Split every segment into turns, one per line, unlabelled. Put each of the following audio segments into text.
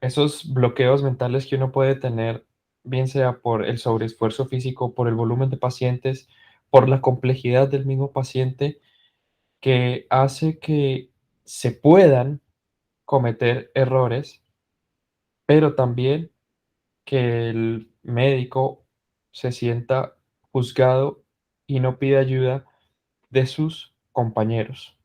esos bloqueos mentales que uno puede tener, bien sea por el sobreesfuerzo físico, por el volumen de pacientes, por la complejidad del mismo paciente, que hace que se puedan cometer errores, pero también que el médico se sienta juzgado y no pide ayuda de sus compañeros.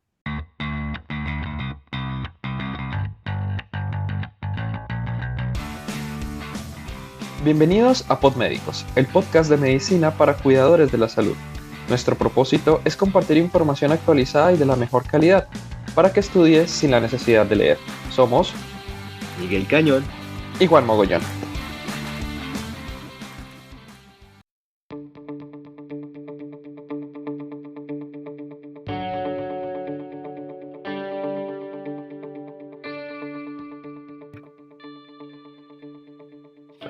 Bienvenidos a Podmédicos, el podcast de medicina para cuidadores de la salud. Nuestro propósito es compartir información actualizada y de la mejor calidad para que estudies sin la necesidad de leer. Somos
Miguel Cañón.
y Juan Mogollón.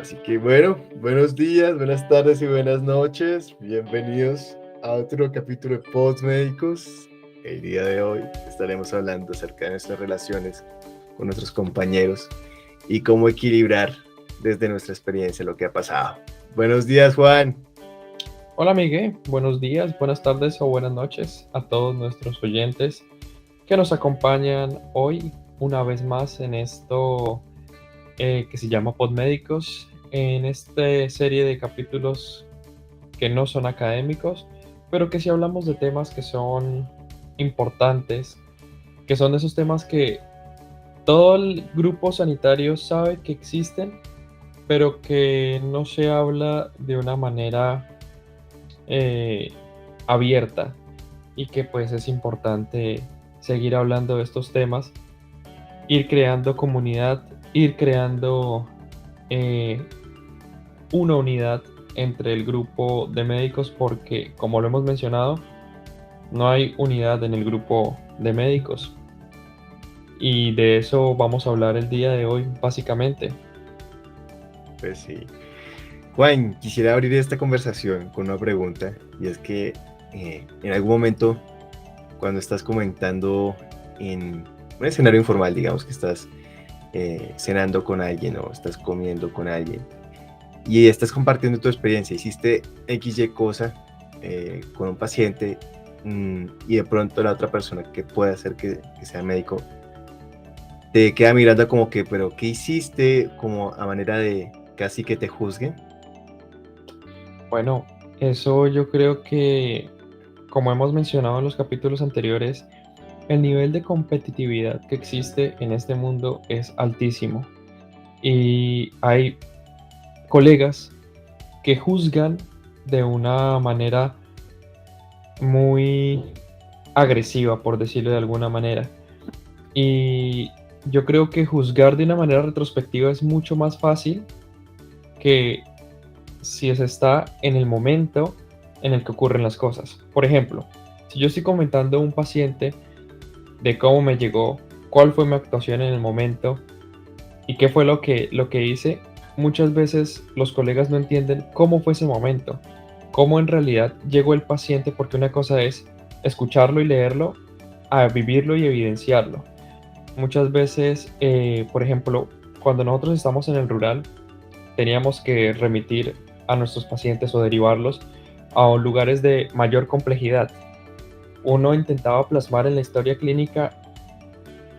Así que bueno, buenos días, buenas tardes y buenas noches. Bienvenidos a otro capítulo de Postmédicos. El día de hoy estaremos hablando acerca de nuestras relaciones con nuestros compañeros y cómo equilibrar desde nuestra experiencia lo que ha pasado. Buenos días, Juan.
Hola Miguel, buenos días, buenas tardes o buenas noches a todos nuestros oyentes que nos acompañan hoy una vez más en esto que se llama Podmédicos, en esta serie de capítulos que no son académicos, pero que sí hablamos de temas que son importantes, que son de esos temas que todo el grupo sanitario sabe que existen, pero que no se habla de una manera eh, abierta y que pues es importante seguir hablando de estos temas, ir creando comunidad, ir creando eh, una unidad entre el grupo de médicos porque, como lo hemos mencionado, no hay unidad en el grupo de médicos. Y de eso vamos a hablar el día de hoy, básicamente.
Pues sí. Juan, quisiera abrir esta conversación con una pregunta, y es que en algún momento, cuando estás comentando en un escenario informal, digamos que estás cenando con alguien o estás comiendo con alguien y estás compartiendo tu experiencia, hiciste XY cosa con un paciente y de pronto la otra persona que puede hacer que sea médico te queda mirando como que, pero ¿qué hiciste? Como a manera de casi que te juzgue.
Bueno, eso yo creo que, como hemos mencionado en los capítulos anteriores, el nivel de competitividad que existe en este mundo es altísimo. Y hay colegas que juzgan de una manera muy agresiva, por decirlo de alguna manera. Y yo creo que juzgar de una manera retrospectiva es mucho más fácil que si se está en el momento en el que ocurren las cosas. Por ejemplo, si yo estoy comentando a un paciente de cómo me llegó, cuál fue mi actuación en el momento y qué fue lo que hice, muchas veces los colegas no entienden cómo fue ese momento, cómo en realidad llegó el paciente, porque una cosa es escucharlo y leerlo, a vivirlo y evidenciarlo. Muchas veces, por ejemplo, cuando nosotros estamos en el rural, teníamos que remitir a nuestros pacientes o derivarlos a lugares de mayor complejidad. Uno intentaba plasmar en la historia clínica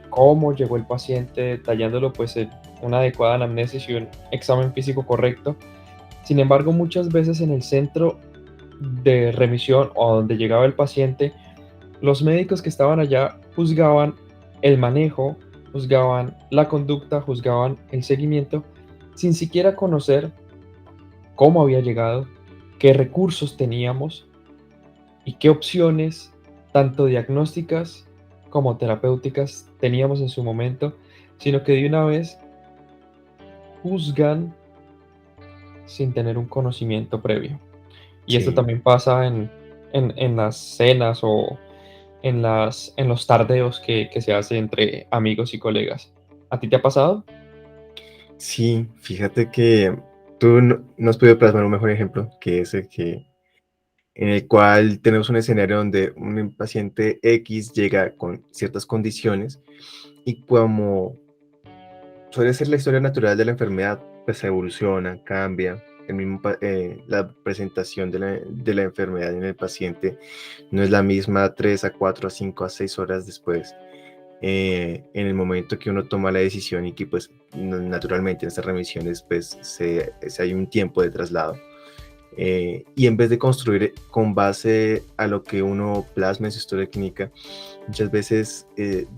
cómo llegó el paciente, detallándolo pues en una adecuada anamnesis y un examen físico correcto. Sin embargo, muchas veces en el centro de remisión o donde llegaba el paciente, los médicos que estaban allá juzgaban el manejo, juzgaban la conducta, juzgaban el seguimiento, sin siquiera conocer cómo había llegado, qué recursos teníamos y qué opciones, tanto diagnósticas como terapéuticas, teníamos en su momento, sino que de una vez juzgan sin tener un conocimiento previo. Y esto
Sí,
también pasa en las cenas o en los tardeos que se hace entre amigos y colegas. ¿A ti te ha pasado?
sí, fíjate que tú nos pudiste plasmar un mejor ejemplo que ese que en el cual tenemos un escenario donde un paciente X llega con ciertas condiciones y como suele ser la historia natural de la enfermedad, pues evoluciona, cambia. La presentación de la enfermedad en el paciente no es la misma 3 a 4 a 5 a 6 horas después, en el momento que uno toma la decisión y que pues naturalmente en estas remisiones pues hay un tiempo de traslado. Y en vez de construir con base a lo que uno plasma en su historia clínica, muchas veces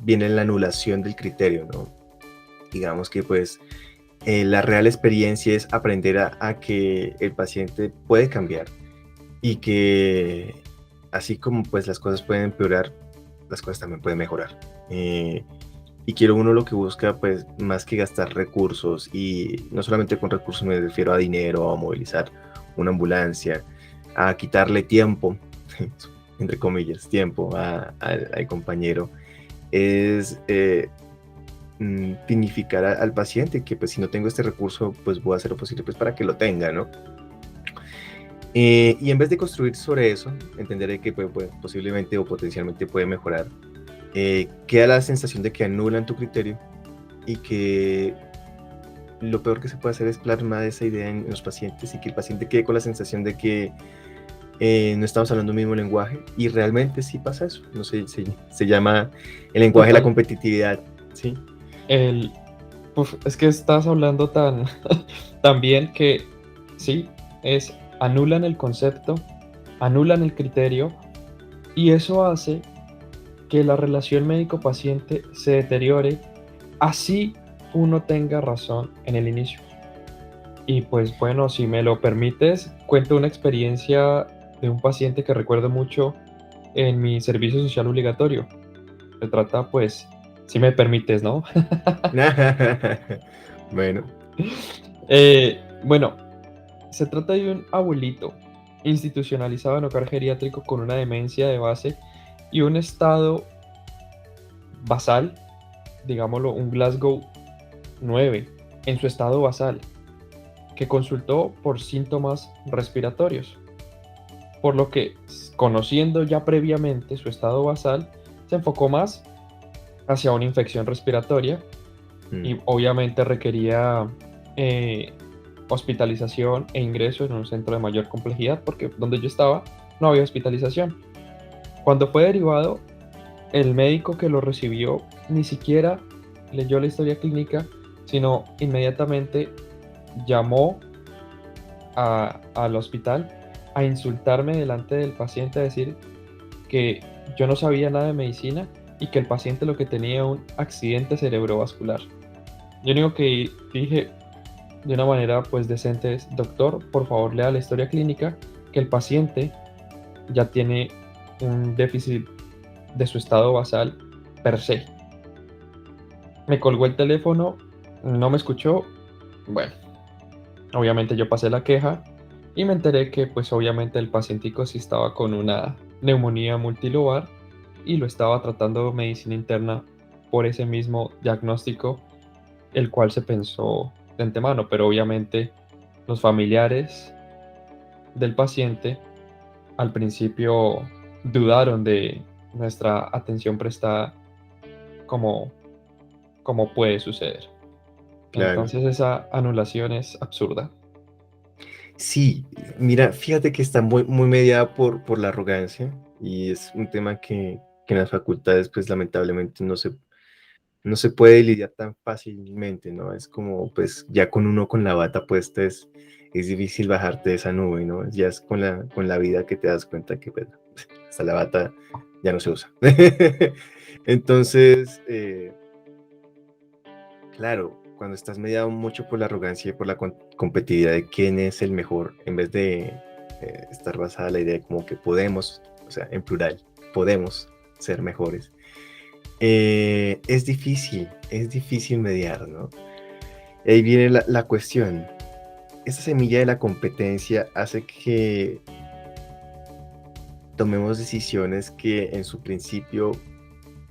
viene la anulación del criterio, ¿no? Digamos que pues la real experiencia es aprender a que el paciente puede cambiar y que así como pues las cosas pueden empeorar, las cosas también pueden mejorar. Y quiero uno lo que busca pues más que gastar recursos, y no solamente con recursos me refiero a dinero, a movilizar una ambulancia, a quitarle tiempo, entre comillas, tiempo al compañero, es dignificar al paciente, que pues si no tengo este recurso, pues voy a hacer lo posible pues para que lo tenga, ¿no? Y en vez de construir sobre eso, entenderé que pues, posiblemente o potencialmente puede mejorar. Queda la sensación de que anulan tu criterio y que lo peor que se puede hacer es plasmar esa idea en los pacientes y que el paciente quede con la sensación de que no estamos hablando el mismo lenguaje, y realmente sí pasa eso. No sé, se llama el lenguaje de la
Total.
competitividad, ¿sí?
El, es que estás hablando tan bien que sí, anulan el concepto, anulan el criterio, y eso hace que la relación médico-paciente se deteriore, así uno tenga razón en el inicio. Y pues bueno, si me lo permites, cuento una experiencia de un paciente que recuerdo mucho en mi servicio social obligatorio. Se trata, pues, si me permites, ¿no?
Bueno,
Bueno, se trata de un abuelito institucionalizado en hogar geriátrico con una demencia de base y un estado basal, digámoslo, un Glasgow 9 en su estado basal, que consultó por síntomas respiratorios, por lo que, conociendo ya previamente su estado basal, se enfocó más hacia una infección respiratoria y obviamente requería eh, hospitalización e ingreso en un centro de mayor complejidad, porque donde yo estaba no había hospitalización. Cuando fue derivado, el médico que lo recibió ni siquiera leyó la historia clínica, sino inmediatamente llamó al hospital a insultarme delante del paciente, a decir que yo no sabía nada de medicina y que el paciente lo que tenía era un accidente cerebrovascular. Yo único que dije de una manera pues decente es: doctor, por favor lea la historia clínica, que el paciente ya tiene un déficit de su estado basal per se. Me colgó el teléfono, no me escuchó. Bueno, obviamente yo pasé la queja y me enteré que pues obviamente el pacientico sí estaba con una neumonía multilobar y lo estaba tratando medicina interna por ese mismo diagnóstico, el cual se pensó de antemano, pero obviamente los familiares del paciente al principio dudaron de nuestra atención prestada, como, como puede suceder.
claro.
Entonces esa anulación es absurda.
Sí, mira, fíjate que está muy mediada por la arrogancia, y es un tema que en las facultades pues lamentablemente no se puede lidiar tan fácilmente, ¿no? Es como pues ya con uno con la bata puesta es difícil bajarte de esa nube, ¿no? Ya es con la vida que te das cuenta que pues, hasta la bata ya no se usa. Entonces, claro, cuando estás mediado mucho por la arrogancia y por la competitividad de quién es el mejor, en vez de estar basada la idea de como que podemos, o sea, en plural, podemos ser mejores, es difícil mediar, ¿no? Ahí viene la cuestión. Esta semilla de la competencia hace que tomemos decisiones que en su principio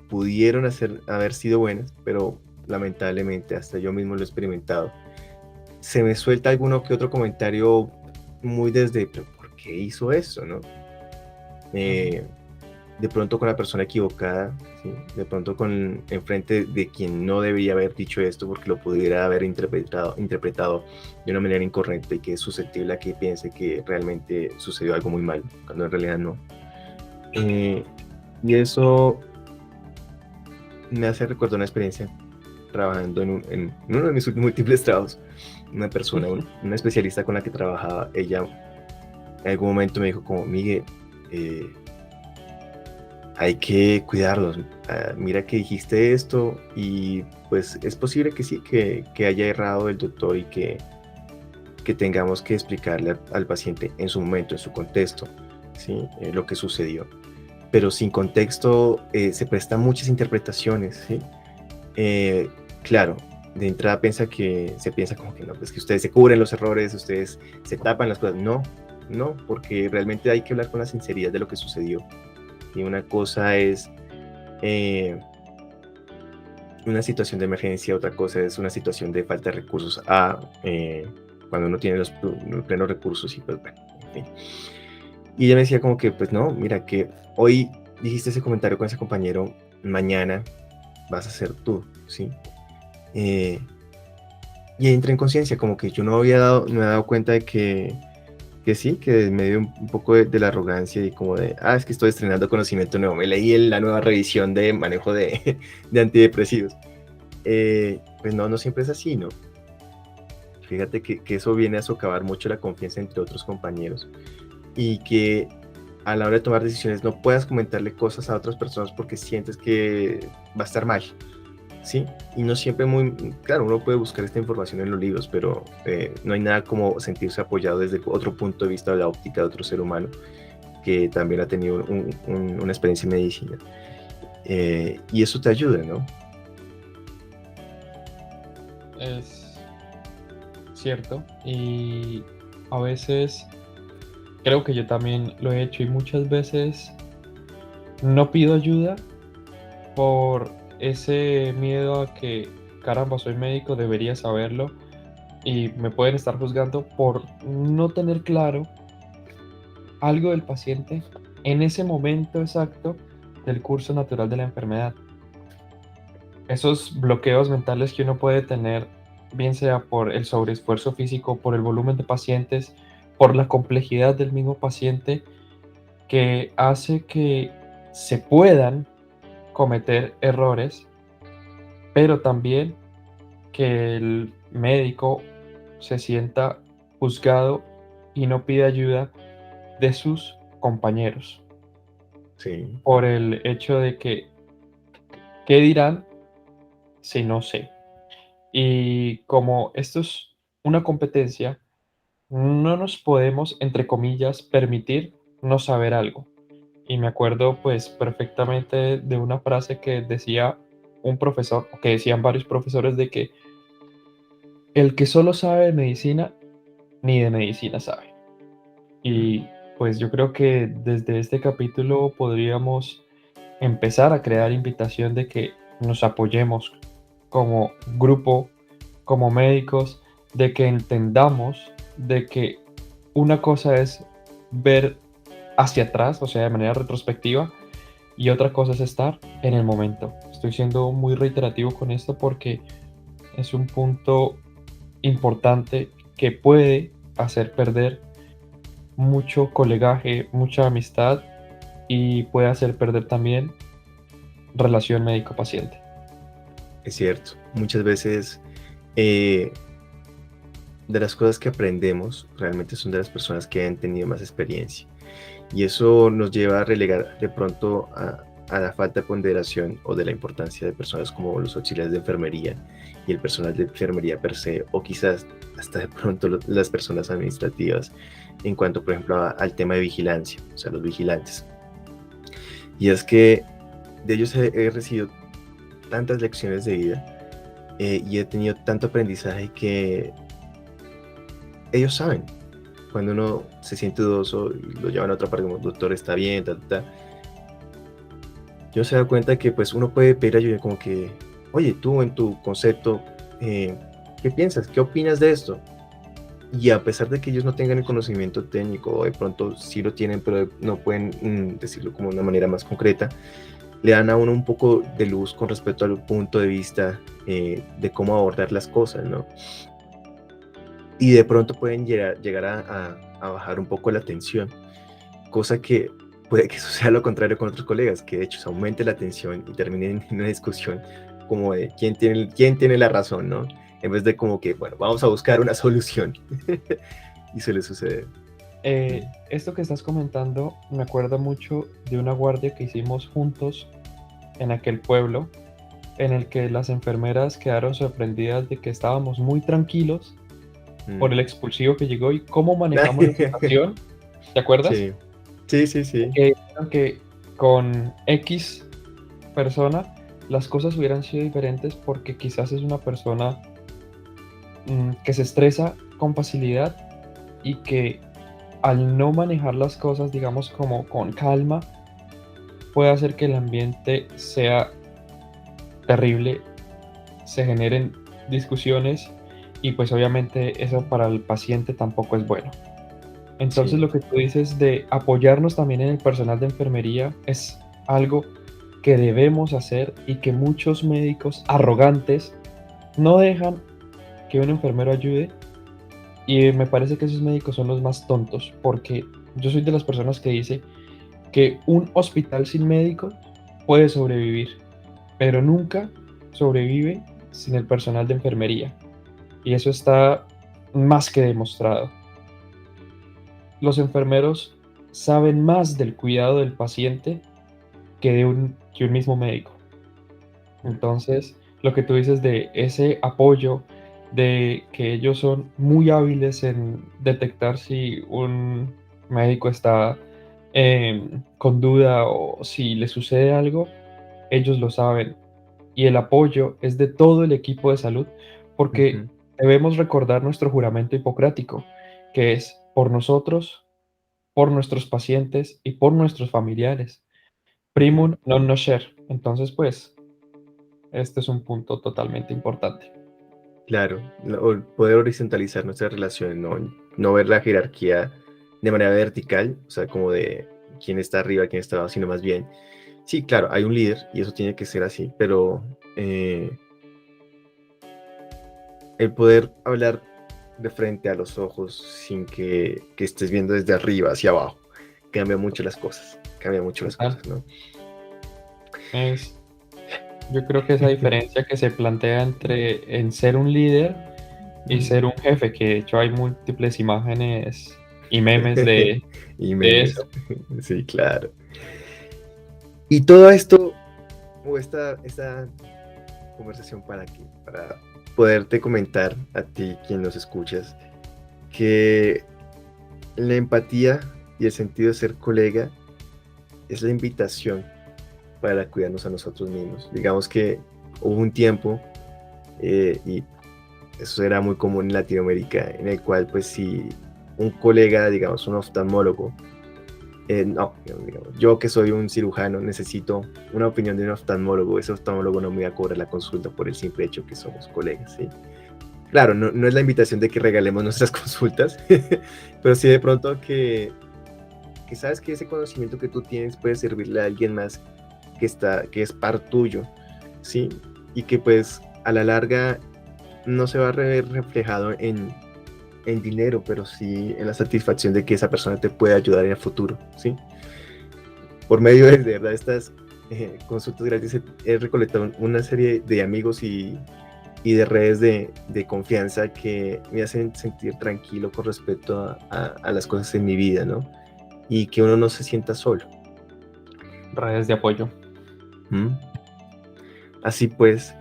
pudieron haber sido buenas, pero lamentablemente hasta yo mismo lo he experimentado. Se me suelta alguno que otro comentario muy desde, pero ¿por qué hizo eso, no?
Ujú.
Eh, de pronto con la persona equivocada, ¿sí? De pronto enfrente de quien no debería haber dicho esto porque lo pudiera haber interpretado de una manera incorrecta y que es susceptible a que piense que realmente sucedió algo muy mal, cuando en realidad no. Y eso me hace recordar una experiencia trabajando en uno de mis múltiples trabajos. Una persona, una especialista con la que trabajaba, ella en algún momento me dijo como, Miguel, hay que cuidarlos. Mira que dijiste esto y pues es posible que sí, que haya errado el doctor y que tengamos que explicarle al paciente en su momento, en su contexto, ¿sí? Lo que sucedió. Pero sin contexto se prestan muchas interpretaciones, ¿sí? Claro, de entrada se piensa como que no, pues que ustedes se cubren los errores, ustedes se tapan las cosas. No, no, porque realmente hay que hablar con la sinceridad de lo que sucedió. Y una cosa es una situación de emergencia, otra cosa es una situación de falta de recursos cuando uno tiene los plenos recursos y pues bueno, en fin. Y ella me decía como que pues no, mira que hoy dijiste ese comentario con ese compañero, mañana vas a ser tú, ¿sí? Y entré en conciencia, como que yo no me he dado cuenta de que sí, que me dio un poco de la arrogancia y como de, es que estoy estrenando conocimiento nuevo, me leí la nueva revisión de manejo de antidepresivos. Pues no siempre es así, ¿no? Fíjate que eso viene a socavar mucho la confianza entre otros compañeros y que a la hora de tomar decisiones no puedas comentarle cosas a otras personas porque sientes que va a estar mal, ¿sí? Y no siempre claro, uno puede buscar esta información en los libros, pero no hay nada como sentirse apoyado desde otro punto de vista de la óptica de otro ser humano que también ha tenido una experiencia en medicina. Y eso te ayuda, ¿no?
Es cierto, y a veces creo que yo también lo he hecho y muchas veces no pido ayuda por ese miedo a que, caramba, soy médico, debería saberlo y me pueden estar juzgando por no tener claro algo del paciente en ese momento exacto del curso natural de la enfermedad. Esos bloqueos mentales que uno puede tener, bien sea por el sobreesfuerzo físico, por el volumen de pacientes, por la complejidad del mismo paciente, que hace que se puedan cometer errores, pero también que el médico se sienta juzgado y no pide ayuda de sus compañeros
Sí.
por el hecho de que, ¿qué dirán si no sé? Y como esto es una competencia, no nos podemos, entre comillas, permitir no saber algo. Y me acuerdo pues perfectamente de una frase que decía un profesor, o que decían varios profesores, de que el que solo sabe de medicina, ni de medicina sabe. Y pues yo creo que desde este capítulo podríamos empezar a crear invitación de que nos apoyemos como grupo, como médicos, de que entendamos de que una cosa es ver hacia atrás, o sea, de manera retrospectiva, y otra cosa es estar en el momento. Estoy siendo muy reiterativo con esto porque es un punto importante que puede hacer perder mucho colegaje, mucha amistad y puede hacer perder también relación médico-paciente.
Es cierto, muchas veces de las cosas que aprendemos realmente son de las personas que han tenido más experiencia y eso nos lleva a relegar de pronto a la falta de ponderación o de la importancia de personas como los auxiliares de enfermería y el personal de enfermería per se o quizás hasta de pronto las personas administrativas en cuanto por ejemplo al tema de vigilancia, o sea los vigilantes. Y es que de ellos he recibido tantas lecciones de vida y he tenido tanto aprendizaje que ellos saben cuando uno se siente dudoso y lo llevan a otra parte como doctor está bien, yo se da cuenta que pues uno puede pedir ayuda como que oye tú en tu concepto ¿qué piensas? ¿Qué opinas de esto? y a pesar de que ellos no tengan el conocimiento técnico, o de pronto sí lo tienen, pero no pueden decirlo como de una manera más concreta, le dan a uno un poco de luz con respecto al punto de vista de cómo abordar las cosas, ¿no? Y de pronto pueden llegar a bajar un poco la tensión, cosa que puede que suceda lo contrario con otros colegas, que de hecho se aumente la tensión y terminen en una discusión como de quién tiene la razón, ¿no? En vez de como que, bueno, vamos a buscar una solución. Y suele suceder.
Esto que estás comentando me acuerda mucho de una guardia que hicimos juntos en aquel pueblo, en el que las enfermeras quedaron sorprendidas de que estábamos muy tranquilos por el expulsivo que llegó y cómo manejamos la situación. ¿Te acuerdas?
Sí, sí, sí, sí.
Que dijeron que con X persona las cosas hubieran sido diferentes porque quizás es una persona que se estresa con facilidad y que al no manejar las cosas, digamos, como con calma, puede hacer que el ambiente sea terrible, se generen discusiones y pues obviamente eso para el paciente tampoco es bueno. Entonces
Sí.
lo que tú dices de apoyarnos también en el personal de enfermería es algo que debemos hacer y que muchos médicos arrogantes no dejan que un enfermero ayude, y me parece que esos médicos son los más tontos, porque yo soy de las personas que dice que un hospital sin médicos puede sobrevivir, pero nunca sobrevive sin el personal de enfermería. Y eso está más que demostrado. Los enfermeros saben más del cuidado del paciente que un mismo médico. Entonces, lo que tú dices de ese apoyo, de que ellos son muy hábiles en detectar si un médico está con duda o si le sucede algo, ellos lo saben. Y el apoyo es de todo el equipo de salud, porque
Ujú.
debemos recordar nuestro juramento hipocrático, que es por nosotros, por nuestros pacientes y por nuestros familiares.
Ujú.
Primum non nocere. Entonces, pues, este es un punto totalmente importante.
Claro, poder horizontalizar nuestras relaciones, no ver la jerarquía de manera vertical, o sea, como de quién está arriba, quién está abajo, sino más bien, sí, claro, hay un líder y eso tiene que ser así, pero el poder hablar de frente a los ojos sin que estés viendo desde arriba hacia abajo, cambia mucho las
Total.
cosas, ¿no?
Es, yo creo que esa diferencia que se plantea entre en ser un líder y ser un jefe, que de hecho hay múltiples imágenes y memes
Y
de
memes,
eso.
sí, claro. Y todo esto, o esta conversación, ¿para qué? Para poderte comentar a ti, quien nos escuchas, que la empatía y el sentido de ser colega es la invitación para cuidarnos a nosotros mismos. Digamos que hubo un tiempo, y eso era muy común en Latinoamérica, en el cual, pues, si un colega, digamos, un oftalmólogo, no, digamos, yo que soy un cirujano necesito una opinión de un oftalmólogo, ese oftalmólogo no me va a cobrar la consulta por el simple hecho que somos colegas, ¿sí? Claro, no es la invitación de que regalemos nuestras consultas, pero sí de pronto que sabes que ese conocimiento que tú tienes puede servirle a alguien más que es par tuyo, ¿sí? Y que pues a la larga no se va a ver reflejado en dinero, pero sí en la satisfacción de que esa persona te puede ayudar en el futuro, ¿sí? Por medio de verdad estas consultas gratis he recolectado una serie de amigos y de redes de confianza que me hacen sentir tranquilo con respecto a las cosas en mi vida, ¿no? Y que uno no se sienta solo.
Redes de apoyo.
¿Mm? Así pues,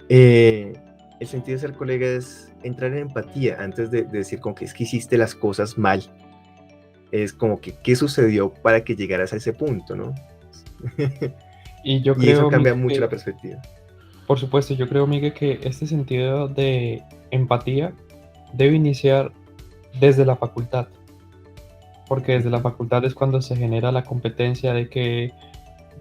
eh, el sentido de ser colega es entrar en empatía antes de decir como que es que hiciste las cosas mal. Es como que qué sucedió para que llegaras a ese punto, ¿no?
Y yo
Y eso
creo,
cambia
Miguel,
mucho la
que,
perspectiva.
por supuesto, yo creo, Miguel, que este sentido de empatía debe iniciar desde la facultad, porque desde la
Ujú.
facultad es cuando se genera la competencia de que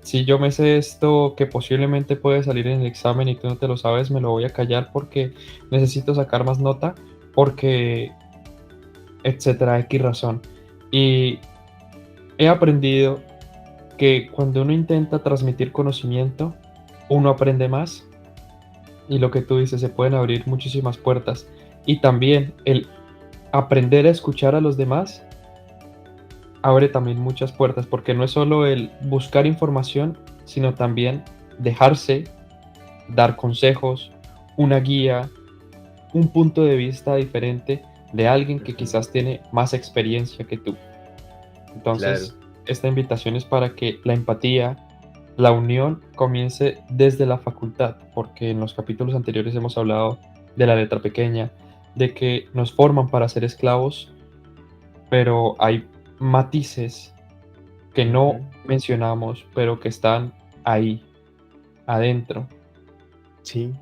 si yo me sé esto que posiblemente puede salir en el examen y tú no te lo sabes, me lo voy a callar porque necesito sacar más nota, porque etcétera, X razón. Y he aprendido que cuando uno intenta transmitir conocimiento, uno aprende más y lo que tú dices, se pueden abrir muchísimas puertas. Y también el aprender a escuchar a los demás abre también muchas puertas, porque no es solo el buscar información, sino también dejarse dar consejos, una guía, un punto de vista diferente de alguien que
Ujú.
quizás tiene más experiencia que tú.
Claro.
Entonces, esta invitación es para que la empatía, la unión comience desde la facultad, porque en los capítulos anteriores hemos hablado de la letra pequeña, de que nos forman para ser esclavos, pero hay matices que no
Ujú.
mencionamos, pero que están ahí, adentro.
Sí,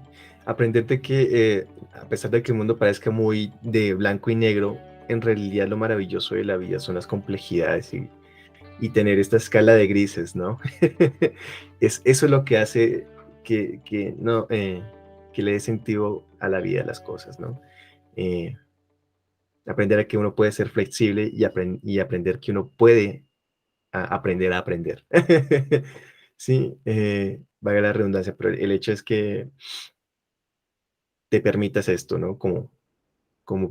aprender de que a pesar de que el mundo parezca muy de blanco y negro, en realidad lo maravilloso de la vida son las complejidades y tener esta escala de grises, ¿no? Eso es lo que hace no, que le dé sentido a la vida, a las cosas, ¿no? Eh, aprender a que uno puede ser flexible y aprender que uno puede aprender a aprender. Sí, valga la redundancia, pero el hecho es que te permitas esto, ¿no? Como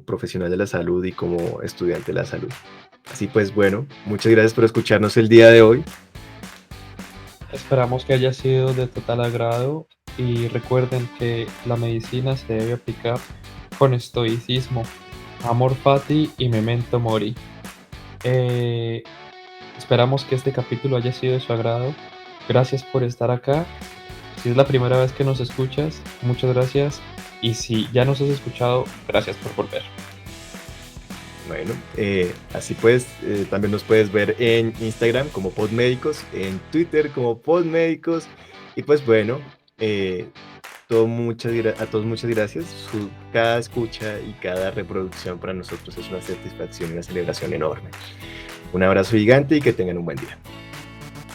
profesional de la salud y como estudiante de la salud. Así pues, bueno, muchas gracias por escucharnos el día de hoy.
Esperamos que haya sido de total agrado y recuerden que la medicina se debe aplicar con estoicismo, amor fati y memento mori. Eh, Esperamos que este capítulo haya sido de su agrado. Gracias por estar acá. Si es la primera vez que nos escuchas, muchas gracias. Y si ya nos has escuchado, gracias por volver.
Bueno, así pues, también nos puedes ver en Instagram como Podmédicos, en Twitter como Podmédicos. Y pues bueno, eh, a todos muchas gracias. Cada escucha y cada reproducción para nosotros es una satisfacción y una celebración enorme. Un abrazo gigante y que tengan un buen día.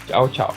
Chao, chao.